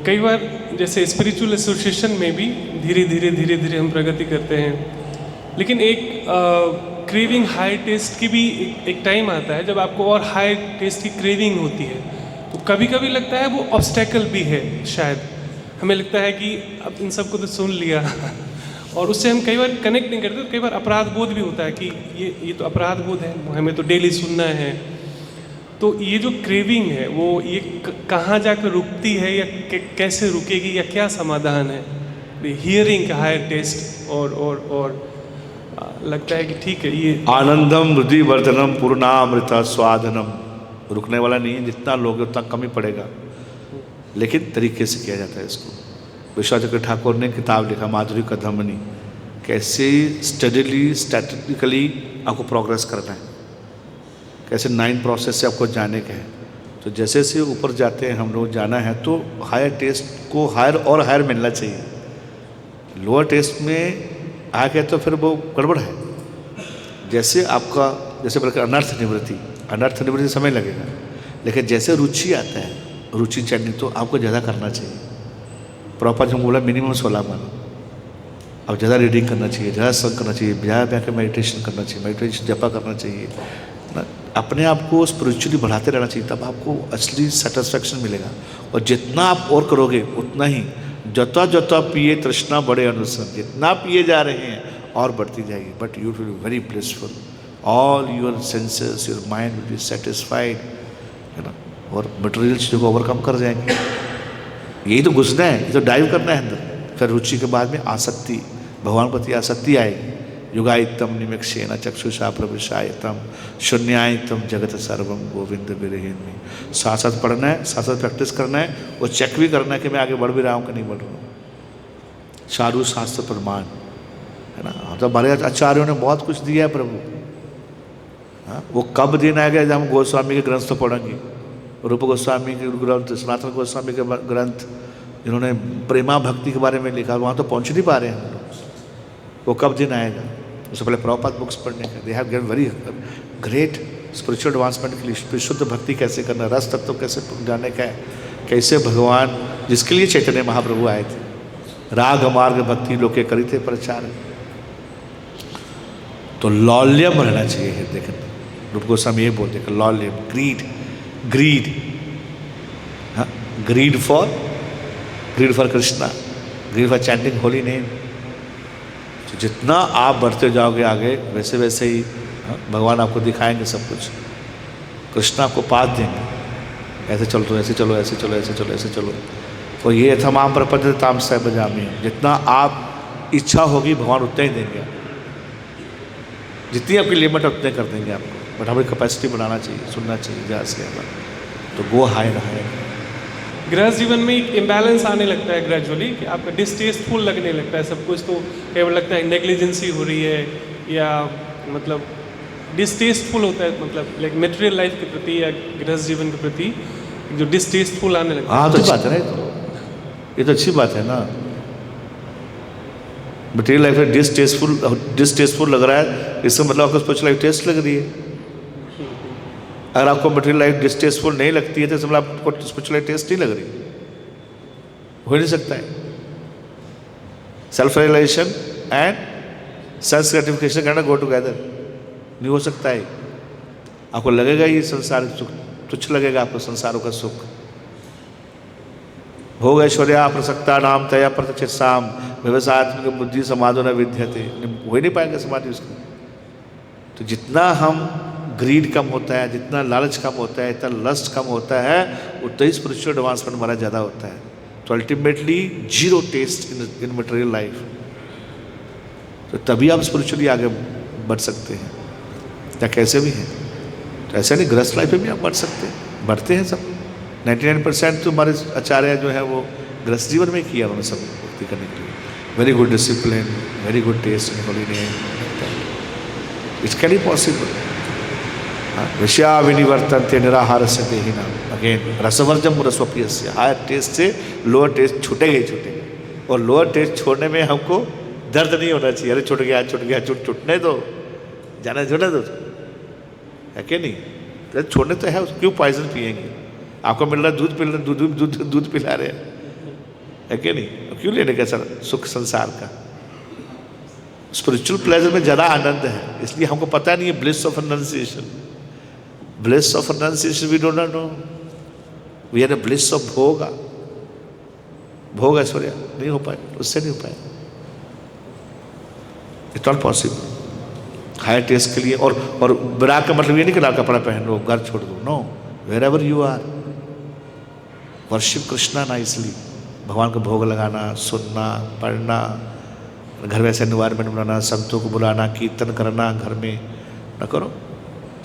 कई बार जैसे spiritual association में भी धीरे धीरे हम प्रगति करते हैं, लेकिन एक क्रेविंग हाई टेस्ट की भी एक टाइम आता है जब आपको और हाई टेस्ट की क्रेविंग होती है। तो कभी कभी लगता है वो ऑब्स्टेकल भी है, शायद हमें लगता है कि अब इन सबको तो सुन लिया और उससे हम कई बार कनेक्ट नहीं करते, तो कई बार अपराध बोध भी होता है कि ये तो अपराध बोध है, हमें तो डेली सुनना है। तो ये जो क्रेविंग है वो ये कहाँ जाकर रुकती है या कैसे रुकेगी या क्या समाधान है? हियरिंग का हायर टेस्ट और लगता है कि ठीक है ये आनंदम हृदय वर्धनम पूर्णामृता स्वादनम, रुकने वाला नहीं है, जितना लोगे उतना कम ही पड़ेगा, लेकिन तरीके से किया जाता है इसको। विश्वाचक्र ठाकुर ने किताब लिखा माधुरी का धमनी, कैसे स्टडीली स्ट्रैटेजिकली आपको प्रोग्रेस करना है, कैसे 9 प्रोसेस से आपको जाने के हैं। तो जैसे जैसे ऊपर जाते हैं हम लोग, जाना है तो हायर टेस्ट को हायर और हायर मिलना चाहिए। लोअर टेस्ट में आ गए तो फिर वो गड़बड़ है। जैसे आपका जैसे बोलकर अनर्थ निवृत्ति समय लगेगा, लेकिन जैसे रुचि आता है, रुचि चढ़नी तो आपको ज़्यादा करना चाहिए। प्रॉपर जो बोला मिनिमम 16 मानो, अब ज़्यादा रीडिंग करना चाहिए, ज़्यादा संग करना चाहिए, ज़्यादा बैठ मेडिटेशन करना चाहिए, मेडिटेशन जपा करना चाहिए ना, अपने आप को स्पिरिचुअली बढ़ाते रहना चाहिए, तब आपको असली सेटिस्फैक्शन मिलेगा। और जितना आप और करोगे उतना ही जता जता पिए तृष्णा बड़े अनुसर, जितना पिए जा रहे हैं और बढ़ती जाएगी। But you will be very blissful, all your senses your mind will be satisfied, है ना, और मटेरियल चीज़ों को ओवरकम कर जाएंगे। यही तो घुसना है, ये तो डाइव करना है अंदर। फिर रुचि के बाद में आसक्ति, भगवान प्रति आसक्ति आएगी। युगायतम निमिक्षेण चक्षुषा प्रविशायतम शून्यायतम जगत सर्वम गोविंद विरहिणी। साथ साथ पढ़ना है, साथ साथ प्रैक्टिस करना है, और चेक भी करना है कि मैं आगे बढ़ भी रहा हूँ कि नहीं बढ़ रहा हूँ। साधु शास्त्र प्रमाण, है ना। तो हमारे आचार्यों ने बहुत कुछ दिया है प्रभु। हाँ, वो कब दिन आएगा जब हम गोस्वामी के ग्रंथ तो पढ़ेंगे, रूप गोस्वामी के ग्रंथ, सनातन गोस्वामी के ग्रंथ, जिन्होंने प्रेमा भक्ति के बारे में लिखा, वहाँ तो पहुँच नहीं पा रहे हैं हम लोग। वो कब दिन आएगा? उससे पहले प्रॉपर बुक्स पढ़ने का। They have given very great spiritual advancement के लिए विशुद्ध भक्ति कैसे करना, रस तत्व कैसे जाने का है, कैसे भगवान जिसके लिए चैतन्य महाप्रभु आए थे, राग मार्ग भक्ति लोग के करी थे प्रचार। तो लौल्यम रहना चाहिए हृदय के अंदर। रूप गोस्वामी ये बोलते हैं लौल्यम, ग्रीड, हाँ, greed for Krishna, greed for chanting holy name. तो जितना आप बढ़ते जाओगे आगे, वैसे वैसे ही भगवान आपको दिखाएंगे सब कुछ। कृष्ण आपको पाथ देंगे, ऐसे चलो, ऐसे चलो, ऐसे चलो, ऐसे चलो, ऐसे चलो। तो ये तमाम प्रपंच ताम बजामी, जितना आप इच्छा होगी भगवान उतना ही देंगे। जितनी आपकी लिमिट उतने कर देंगे आपको, बट हमें कैपेसिटी बनाना चाहिए, सुनना चाहिए ज़्यादा से ज़्यादा। तो गो हायर हायर। गृहस्थ जीवन में एक इम्बैलेंस आने लगता है ग्रेजुअली, कि आपका डिस्टेस्टफुल लगने लगता है सब कुछ। तो कई बार लगता है नेग्लिजेंसी हो रही है, या मतलब डिस्टेस्टफुल होता है, मतलब लाइक मटेरियल लाइफ के प्रति या गृहस्थ जीवन के प्रति जो डिस्टेस्टफुल आने लगता है। हाँ, तो अच्छी बात है ना, ये तो अच्छी बात है ना। मटेरियल लाइफ में डिस्टेस्टफुल लग रहा है, इससे मतलब आपको स्पिरिचुअल लाइफ टेस्ट लग रही है। अगर आपको मटेरियल लाइफ डिस्टेस्टफुल नहीं लगती है तो मतलब आपको स्पिरिचुअल लाइफ टेस्ट नहीं लग रही, हो नहीं सकता है। Self realisation and self gratification कहना गो टुगेदर, नहीं हो सकता है। आपको लगेगा ये संसार सुख तुच्छ लगेगा, आपको संसारों का सुख। भोग ऐश्वर्या प्रसक्ता नाम तया प्रत्यक्ष साम व्यवसायत्मक बुद्धि समाधो न विद्यते, हो ही नहीं पाएंगे समाधि उसकी। तो जितना हम ग्रीड कम होता है, जितना लालच कम होता है, इतना लस्ट कम होता है, उतना ही स्पिरिचुअल एडवांसमेंट हमारा ज़्यादा होता है। तो अल्टीमेटली जीरो टेस्ट इन मटेरियल लाइफ। तो तभी आप स्पिरिचुअली आगे बढ़ सकते हैं, या कैसे भी हैं। तो ऐसा नहीं, गृहस्थ लाइफ में भी आप बढ़ सकते हैं, बढ़ते हैं सब। 99% तो हमारे आचार्य जो है वो गृहस्थ जीवन में किया उन्होंने सब भक्ति करने के लिए। Very good discipline, very good taste in holy name, it's can be possible. विषया विनिवर्तन्ते निराहार से देहिना, अगेन रसवर्जम रसवप्रिय से। हायर टेस्ट से लोअर टेस्ट छूटेगा ही छूटेगा। और लोअर टेस्ट छोड़ने में हमको दर्द नहीं होना चाहिए, अरे छूट गया छूटने दो, जाने छोड़ने दो, है कि नहीं? तो छोड़ने तो है, क्यों पॉइजन पिएंगे? आपको मिल रहा है दूध पिला रहे हैं, है कि नहीं? क्यों लेने का सर सुख संसार का? स्पिरिचुअल प्लेजर में ज़्यादा आनंद है, इसलिए हमको पता नहीं है bliss of annunciation. Bliss of annunciation we don't know, we are the bliss of भोग। भोग ऐश्वर्या नहीं हो पाए, उससे नहीं हो पाए, it's not possible. Higher taste के लिए और विराग का मतलब ये नहीं कि लाल कपड़ा पहन लो घर छोड़ दो, no, wherever you are worship Krishna nicely. भगवान को भोग लगाना, सुनना, पढ़ना, घर में ऐसे एनवायरमेंट बनाना, संतों को बुलाना, कीर्तन करना घर में न करो।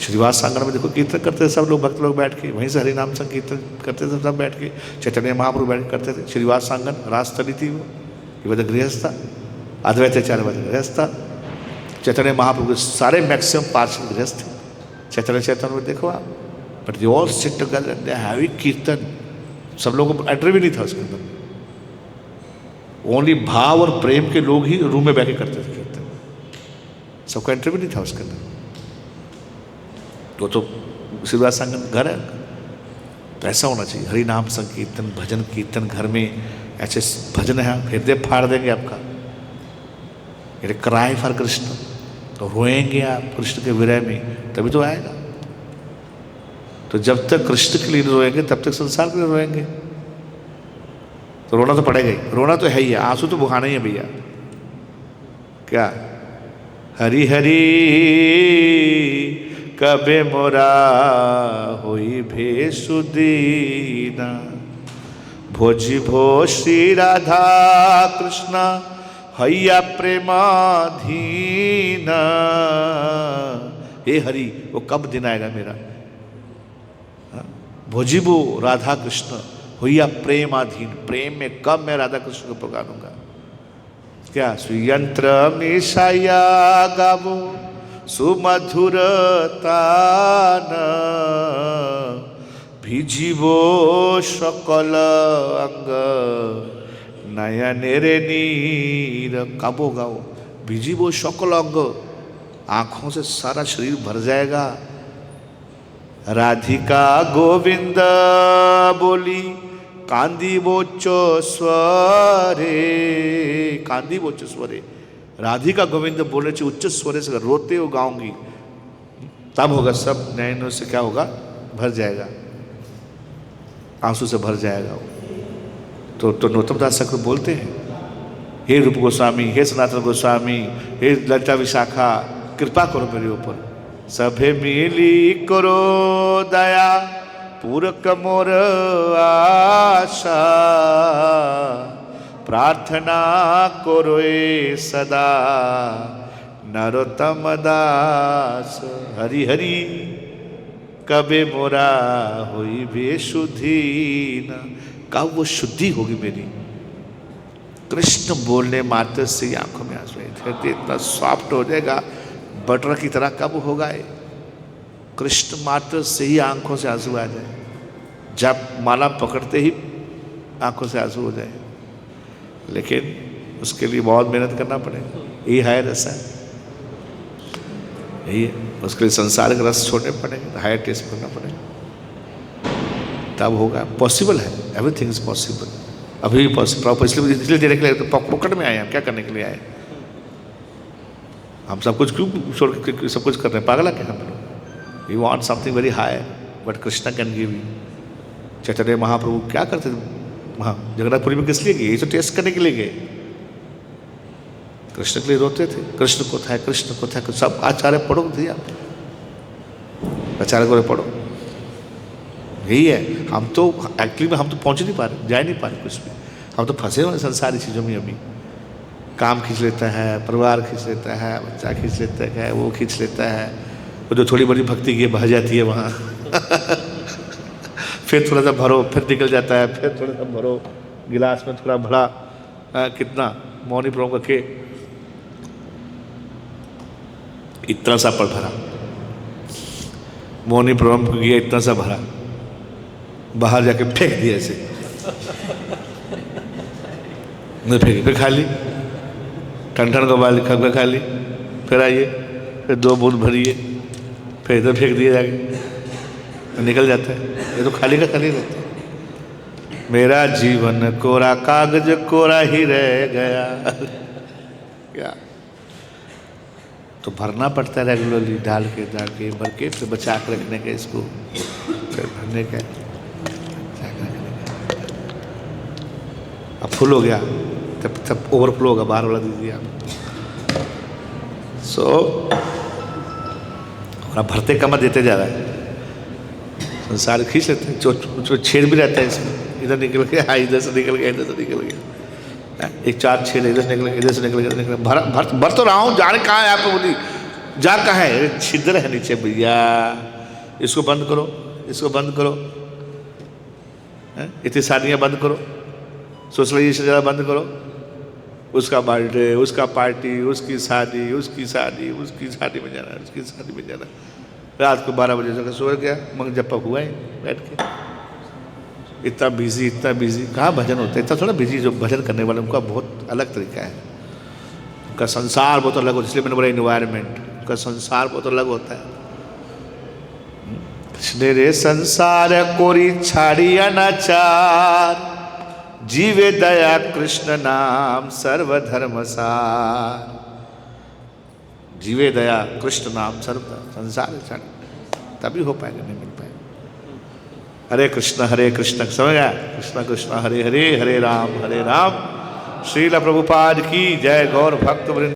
श्रीवास सांगण में देखो कीर्तन करते थे सब लोग, भक्त लोग बैठ के, वहीं से हरिनाम संकीर्तन करते थे सब बैठ के। चैतन्य महाप्रभु बैठ करते थे। श्रीवास सांगण राजस्थली थी वो, ये वह गृहस्था, अद्वैताचार्य वह गृहस्था। चैतन्य महाप्रभु के सारे मैक्सिमम पार्षद गृहस्थ थे। चैतन्य चैतन्य में देखो आप, but they all sit together, they having कीर्तन। सब लोगों को एंट्री भी नहीं था उसके अंदर, ओनली भाव और प्रेम के लोग ही रूम में बैठ के करते थे कीर्तन, सबको एंट्री भी नहीं था उसके अंदर। तो श्रीवास सांगण घर है, तो ऐसा होना चाहिए। हरि नाम संकीर्तन, भजन कीर्तन घर में, ऐसे भजन है हृदय फाड़ देंगे आपका। क्राई फॉर कृष्ण, तो रोएंगे आप कृष्ण के विरह में, तभी तो आएगा। तो जब तक कृष्ण के लिए रोएंगे तब तक संसार के लिए रोएंगे, तो रोना तो पड़ेगा ही, रोना तो है ही है, आंसू तो बहाना ही है भैया। क्या हरि हरि कबे मोरा होई भेसुदीना, भोजी भो श्री राधा कृष्ण हैया प्रेमाधीना। हे हरि, वो कब दिन आएगा मेरा? भोजिबो राधा कृष्ण हुआ प्रेमाधीन, प्रेम में कब मैं राधा कृष्ण को पुकारूंगा? क्या सुयंत्र मिशाया गावो सुमधुर तान, भिजिबो सकल अंग नयनेरे नीर। काबो गाओ, भिजिबो सकल अंग, आंखों से सारा शरीर भर जाएगा। राधिका गोविंद बोली कांदी बोचो स्वरे, कांदी बोचो स्वरे। राधिका गोविंद बोलने से उच्च स्वरे से रोते हो गाऊंगी, तब होगा सब नयनों से क्या होगा, भर जाएगा, आंसू से भर जाएगा वो। तो नरोत्तम दास ठाकुर बोलते हैं, हे रूप गोस्वामी, हे सनातन गोस्वामी, हे ललिता विशाखा, कृपा करो मेरे ऊपर, सभे मिली करो दया, पूरक मोर आशा, प्रार्थना करो सदा नरोत्तम दास। हरि हरि कबे मोरा होई बेशुद्धि न, कब वो शुद्धि होगी मेरी? कृष्ण बोलने मात्र से ही आंखों में आंसू आए, इतना सॉफ्ट हो जाएगा बटर की तरह। कब होगा ये? कृष्ण मात्र से ही आंखों से आंसू आ जाए, जब माला पकड़ते ही आंखों से आंसू हो जाए। लेकिन उसके लिए बहुत मेहनत करना पड़ेगा, यही है रस है, यही है। उसके लिए संसार के रस छोड़ने पड़ेंगे, हायर टेस्ट करना पड़ेगा, तब होगा। पॉसिबल है, एवरीथिंग इज पॉसिबल, अभी भी पॉसिबल। इसलिए देने के लिए पॉकेट में आए, हम क्या करने के लिए आए? हम सब कुछ क्यों छोड़ के सब कुछ कर रहे हैं? पागल है क्या हम लोग? We want something very high, but Krishna can give you. Chaitanya Mahaprabhu क्या करते थे वहाँ जगन्नाथपुरी में? किस लिए गए? ये तो टेस्ट करने के लिए गए, कृष्ण के लिए रोते थे। कृष्ण को था, कृष्ण को था। सब आचार्य पढ़ो दिया, आचार्य को पढ़ो, यही है। हम तो एक्चुअली में हम तो पहुँच नहीं पा रहे, जा नहीं पा रहे कुछ भी। हम तो फंसे हुए संसारी चीज़ों में। अभी काम खींच लेता है, परिवार खींच लेता है, बच्चा खींच लेता है, वो खींच लेता है, वो जो थोड़ी बड़ी भक्ति की बह जाती है वहाँ फिर थोड़ा सा भरो, फिर निकल जाता है, फिर थोड़ा सा भरो, गिलास में थोड़ा भरा, कितना मौनी प्रभु के इतना सा पर भरा, मौनी प्रभु को गया इतना सा भरा, बाहर जाके फेंक दिया ऐसे, नहीं फेंकी, फिर खा ली, ठंड को बाल खा ली, फिर आइए, फिर 2 बूंद भरिए, फिर इधर फेंक दिए जाके, निकल जाता है। ये तो खाली का खाली रहता है। मेरा जीवन कोरा कागज कोरा ही रह गया। क्या तो भरना पड़ता है रेगुलरली, डाल के भर के फिर बचा के रखने का इसको, फिर भरने का, अब फुल हो गया तब ओवरफ्लो होगा, बाहर वाला दे दिया। सो अब भरते कमर देते जा रहा है, संसार खींच लेते हैं, जो छेद भी रहता है इसमें, इधर निकल गया, इधर से निकल गया, इधर से निकल गया, एक 4 छेद इधर से निकल गया, इधर से निकल गया, इधर निकल गया, भर तो रहा हूँ, जाने कहाँ है आपको, बोली जा कहाँ है, छिद्र है नीचे भैया, इसको बंद करो, इसको बंद करो, इतनी शादियाँ बंद करो, सोशलाइजेशन ज़्यादा बंद करो, उसका बर्थडे, उसका पार्टी, उसकी शादी में जाना, उसकी शादी में जाना, रात को 12 बजे तक सो गया, मंग जप्पा हुआ है बैठ के, इतना बिजी कहाँ भजन होता है, इतना थोड़ा बिजी, जो भजन करने वाले उनका बहुत अलग तरीका है, उनका संसार बहुत अलग होता है, इसलिए मैंने बोला इन्वायरमेंट, उनका संसार बहुत अलग होता है। कृष्ण रे संसार कोरी छाड़ी अनाचार, जीवे दया कृष्ण नाम सर्वधर्म सार, जीवे दया कृष्ण नाम सर्व संसार छाड़ी, तभी हो पाएगा, नहीं मिल पाएगा। हरे कृष्ण समझ गया, कृष्ण कृष्ण हरे हरे, हरे राम श्रील प्रभुपाद की जय, गौर भक्त वृंद।